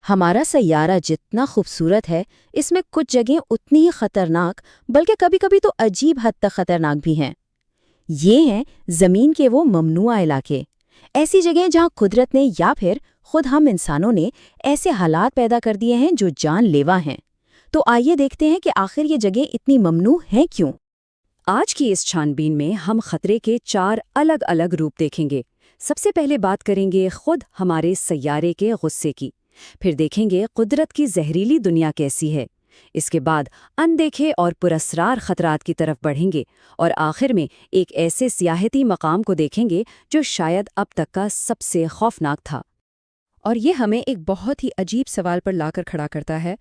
ہمارا سیارہ جتنا خوبصورت ہے، اس میں کچھ جگہیں اتنی ہی خطرناک، بلکہ کبھی کبھی تو عجیب حد تک خطرناک بھی ہیں۔ یہ ہیں زمین کے وہ ممنوعہ علاقے، ایسی جگہیں جہاں قدرت نے یا پھر خود ہم انسانوں نے ایسے حالات پیدا کر دیے ہیں جو جان لیوا ہیں۔ تو آئیے دیکھتے ہیں کہ آخر یہ جگہیں اتنی ممنوع ہیں کیوں۔ آج کی اس چھانبین میں ہم خطرے کے 4 الگ الگ روپ دیکھیں گے۔ سب سے پہلے بات کریں گے خود ہمارے سیارے کے غصے کی، پھر دیکھیں گے قدرت کی زہریلی دنیا کیسی ہے، اس کے بعد اندیکھے اور پراسرار خطرات کی طرف بڑھیں گے، اور آخر میں ایک ایسے سیاحتی مقام کو دیکھیں گے جو شاید اب تک کا سب سے خوفناک تھا۔ اور یہ ہمیں ایک بہت ہی عجیب سوال پر لا کر کھڑا کرتا ہے،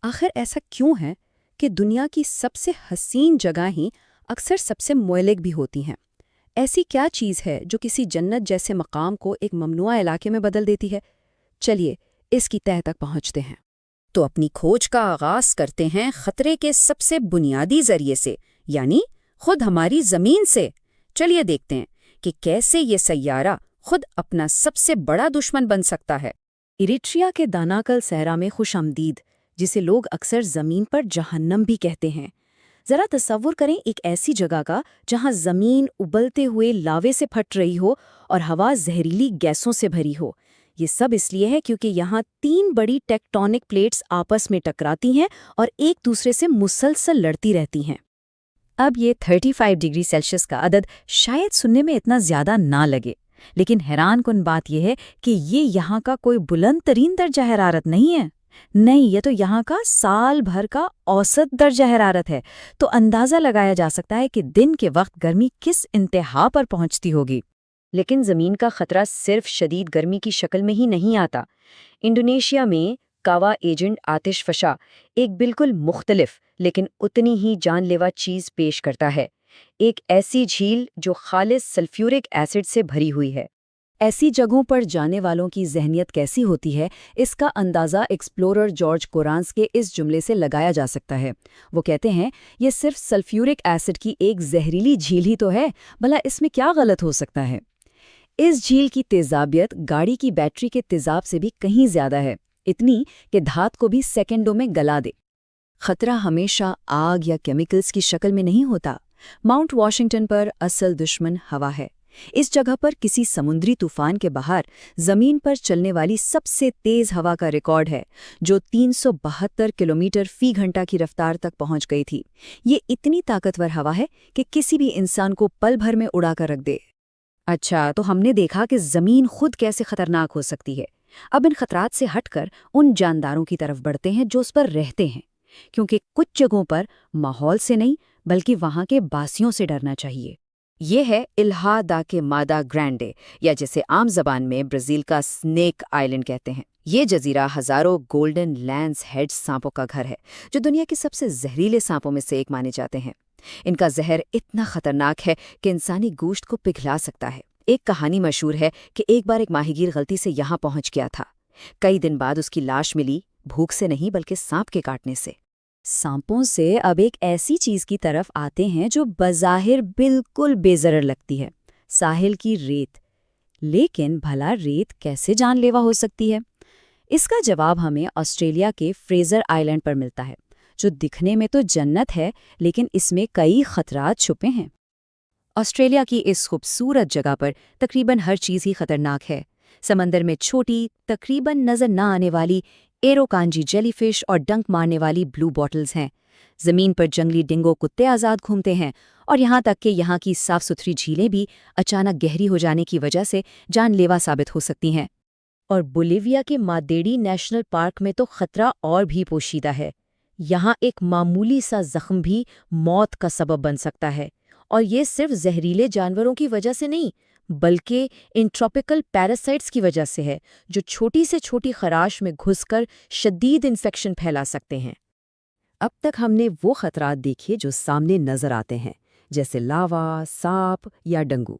آخر ایسا کیوں ہے کہ دنیا کی سب سے حسین جگہ ہی اکثر سب سے مہلک بھی ہوتی ہیں؟ ایسی کیا چیز ہے جو کسی جنت جیسے مقام کو ایک ممنوعہ علاقے میں بدل دیتی ہے؟ چلیے اس کی تہہ تک پہنچتے ہیں۔ تو اپنی کھوج کا آغاز کرتے ہیں خطرے کے سب سے بنیادی ذریعے سے، یعنی خود ہماری زمین سے۔ چلیے دیکھتے ہیں کہ کیسے یہ سیارہ خود اپنا سب سے بڑا دشمن بن سکتا ہے۔ ایریٹریا کے داناکل صحرا میں خوش آمدید، جسے لوگ اکثر زمین پر جہنم بھی کہتے ہیں۔ ذرا تصور کریں ایک ایسی جگہ کا جہاں زمین ابلتے ہوئے لاوے سے پھٹ رہی ہو اور ہوا زہریلی گیسوں سے بھری ہو۔ یہ سب اس لیے ہے کیونکہ یہاں 3 بڑی ٹیکٹونک پلیٹس آپس میں ٹکراتی ہیں اور ایک دوسرے سے مسلسل لڑتی رہتی ہیں۔ اب یہ 35 ڈگری سیلسیس کا عدد شاید سننے میں اتنا زیادہ نہ لگے، لیکن حیران کن بات یہ ہے کہ یہ یہاں کا کوئی بلند ترین درجہ حرارت نہیں ہے۔ نہیں، یہ تو یہاں کا سال بھر کا اوسط درجہ حرارت ہے۔ تو اندازہ لگایا جا سکتا ہے کہ دن کے وقت گرمی کس انتہا پر پہنچتی ہوگی۔ لیکن زمین کا خطرہ صرف شدید گرمی کی شکل میں ہی نہیں آتا۔ انڈونیشیا میں کاوا ایجنٹ آتش فشاں ایک بالکل مختلف لیکن اتنی ہی جان لیوا چیز پیش کرتا ہے، ایک ایسی جھیل جو خالص سلفیورک ایسڈ سے بھری ہوئی ہے۔ ایسی جگہوں پر جانے والوں کی ذہنیت کیسی ہوتی ہے، اس کا اندازہ ایکسپلورر جارج کورانس کے اس جملے سے لگایا جا سکتا ہے۔ وہ کہتے ہیں، یہ صرف سلفیورک ایسڈ کی ایک زہریلی جھیل ہی تو ہے، بھلا اس میں کیا غلط ہو سکتا ہے؟ اس جھیل کی تیزابیت گاڑی کی بیٹری کے تیزاب سے بھی کہیں زیادہ ہے، اتنی کہ دھات کو بھی سیکنڈوں میں گلا دے۔ خطرہ ہمیشہ آگ یا کیمیکلز کی شکل میں نہیں ہوتا۔ ماؤنٹ واشنگٹن پر اصل دشمن ہوا ہے۔ اس جگہ پر کسی سمندری طوفان کے باہر زمین پر چلنے والی سب سے تیز ہوا کا ریکارڈ ہے، جو 372 کلومیٹر فی گھنٹہ کی رفتار تک پہنچ گئی تھی۔ یہ اتنی طاقتور ہوا ہے کہ کسی بھی انسان کو پل بھر میں اڑا کر رکھ دے۔ اچھا، تو ہم نے دیکھا کہ زمین خود کیسے خطرناک ہو سکتی ہے۔ اب ان خطرات سے ہٹ کر ان جانداروں کی طرف بڑھتے ہیں جو اس پر رہتے ہیں، کیونکہ کچھ جگہوں پر ماحول سے نہیں بلکہ وہاں کے باسیوں سے ڈرنا چاہیے۔ یہ ہے الہا دا کے مادا گرانڈے، یا جسے عام زبان میں برازیل کا سنیک آئلینڈ کہتے ہیں۔ یہ جزیرہ ہزاروں گولڈن لینس ہیڈ سانپوں کا گھر ہے، جو دنیا کے سب سے زہریلے سانپوں میں سے ایک مانے جاتے ہیں۔ ان کا زہر اتنا خطرناک ہے کہ انسانی گوشت کو پگھلا سکتا ہے۔ ایک کہانی مشہور ہے کہ ایک بار ایک ماہی گیر غلطی سے یہاں پہنچ گیا تھا۔ کئی دن بعد اس کی لاش ملی، بھوک سے نہیں بلکہ سانپ کے کاٹنے سے۔ سانپوں سے اب ایک ایسی چیز کی طرف آتے ہیں جو بظاہر بالکل بے ضرر لگتی ہے، ساحل کی ریت۔ لیکن بھلا ریت کیسے جان لیوا ہو سکتی ہے؟ اس کا جواب ہمیں آسٹریلیا کے فریزر آئلینڈ پر ملتا ہے، جو دکھنے میں تو جنت ہے لیکن اس میں کئی خطرات چھپے ہیں۔ آسٹریلیا کی اس خوبصورت جگہ پر تقریباً ہر چیز ہی خطرناک ہے۔ سمندر میں چھوٹی، تقریباً نظر نہ آنے والی ایرو کانجی جیلی فش اور ڈنک مارنے والی بلو باٹلز ہیں۔ زمین پر جنگلی ڈنگو کتے آزاد گھومتے ہیں، اور یہاں تک کہ یہاں کی صاف ستھری جھیلیں بھی اچانک گہری ہو جانے کی وجہ سے جان لیوا ثابت ہو سکتی ہیں۔ اور بولیویا کے مادیڑی نیشنل پارک میں تو خطرہ اور بھی پوشیدہ ہے۔ یہاں ایک معمولی سا زخم بھی موت کا سبب بن سکتا ہے، اور یہ صرف زہریلے جانوروں کی وجہ سے نہیں بلکہ ان ٹراپیکل پیراسائٹس کی وجہ سے ہے، جو چھوٹی سے چھوٹی خراش میں گھس کر شدید انفیکشن پھیلا سکتے ہیں۔ اب تک ہم نے وہ خطرات دیکھے جو سامنے نظر آتے ہیں، جیسے لاوا، سانپ یا ڈنگو،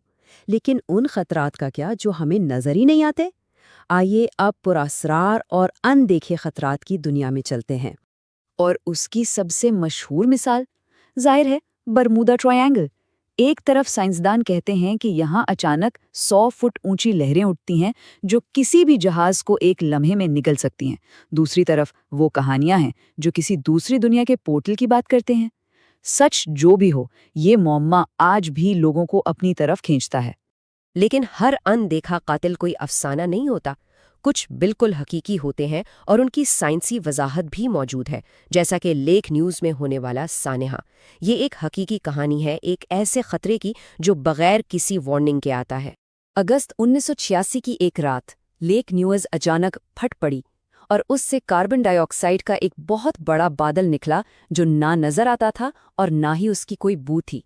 لیکن ان خطرات کا کیا جو ہمیں نظر ہی نہیں آتے؟ آئیے اب پراسرار اور اندیکھے خطرات کی دنیا میں چلتے ہیں، اور اس کی سب سے مشہور مثال ظاہر ہے برمودا ٹرائینگل۔ ایک طرف سائنسدان کہتے ہیں کہ یہاں اچانک 100 فٹ اونچی لہریں اٹھتی ہیں جو کسی بھی جہاز کو ایک لمحے میں نگل سکتی ہیں۔ دوسری طرف وہ کہانیاں ہیں جو کسی دوسری دنیا کے پورٹل کی بات کرتے ہیں۔ سچ جو بھی ہو، یہ معمہ آج بھی لوگوں کو اپنی طرف کھینچتا ہے۔ لیکن ہر اندیکھا قاتل کوئی افسانہ نہیں ہوتا۔ کچھ بالکل حقیقی ہوتے ہیں اور ان کی سائنسی وضاحت بھی موجود ہے، جیسا کہ لیک نیوز میں ہونے والا سانحہ۔ یہ ایک حقیقی کہانی ہے، ایک ایسے خطرے کی جو بغیر کسی وارننگ کے آتا ہے۔ اگست 1986 کی ایک رات لیک نیوز اچانک پھٹ پڑی اور اس سے کاربن ڈائی آکسائیڈ کا ایک بہت بڑا بادل نکلا جو نہ نظر آتا تھا اور نہ ہی اس کی کوئی بو تھی۔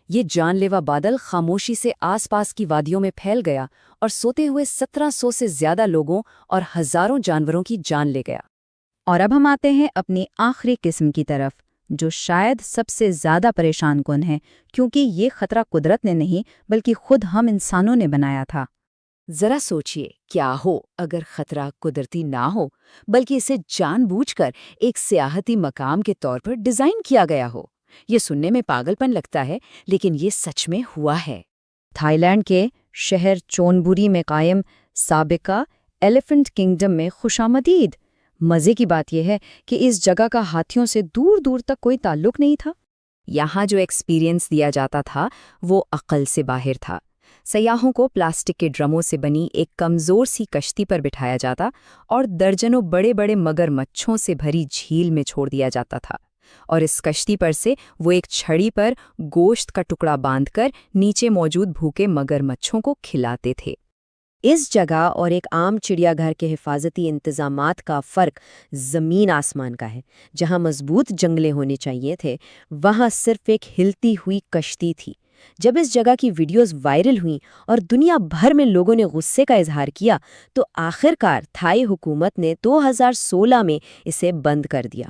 یہ جان لیوا بادل خاموشی سے آس پاس کی وادیوں میں پھیل گیا اور سوتے ہوئے 1700 سے زیادہ لوگوں اور ہزاروں جانوروں کی جان لے گیا۔ اور اب ہم آتے ہیں اپنی آخری قسم کی طرف، جو شاید سب سے زیادہ پریشان کن ہے، کیونکہ یہ خطرہ قدرت نے نہیں بلکہ خود ہم انسانوں نے بنایا تھا۔ ذرا سوچئے، کیا ہو اگر خطرہ قدرتی نہ ہو بلکہ اسے جان بوجھ کر ایک سیاحتی مقام کے طور پر ڈیزائن کیا گیا ہو؟ یہ سننے میں پاگل پن لگتا ہے، لیکن یہ سچ میں ہوا ہے۔ تھائی لینڈ کے شہر چونبوری میں قائم سابقہ ایلیفنٹ کنگڈم میں خوشامدید۔ مزے کی بات یہ ہے کہ اس جگہ کا ہاتھیوں سے دور دور تک کوئی تعلق نہیں تھا۔ یہاں جو ایکسپیرینس دیا جاتا تھا وہ عقل سے باہر تھا۔ سیاحوں کو پلاسٹک کے ڈرموں سے بنی ایک کمزور سی کشتی پر بٹھایا جاتا اور درجنوں بڑے بڑے مگرمچھوں سے بھری جھیل میں چھوڑ دیا جاتا تھا، اور اس کشتی پر سے وہ ایک چھڑی پر گوشت کا ٹکڑا باندھ کر نیچے موجود بھوکے مگرمچھوں کو کھلاتے تھے۔ اس جگہ اور ایک عام چڑیا گھر کے حفاظتی انتظامات کا فرق زمین آسمان کا ہے۔ جہاں مضبوط جنگلے ہونے چاہیے تھے، وہاں صرف ایک ہلتی ہوئی کشتی تھی۔ جب اس جگہ کی ویڈیوز وائرل ہوئیں اور دنیا بھر میں لوگوں نے غصے کا اظہار کیا، تو آخرکار تھائی حکومت نے 2016 میں اسے بند کر دیا۔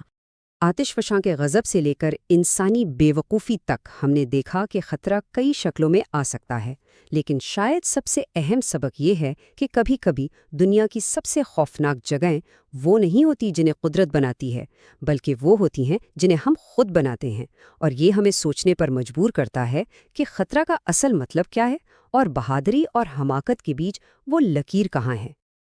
آتش فشاں کے غضب سے لے کر انسانی بے وقوفی تک ہم نے دیکھا کہ خطرہ کئی شکلوں میں آ سکتا ہے، لیکن شاید سب سے اہم سبق یہ ہے کہ کبھی کبھی دنیا کی سب سے خوفناک جگہیں وہ نہیں ہوتی جنہیں قدرت بناتی ہے، بلکہ وہ ہوتی ہیں جنہیں ہم خود بناتے ہیں۔ اور یہ ہمیں سوچنے پر مجبور کرتا ہے کہ خطرہ کا اصل مطلب کیا ہے اور بہادری اور حماقت کے بیچ وہ لکیر کہاں ہے۔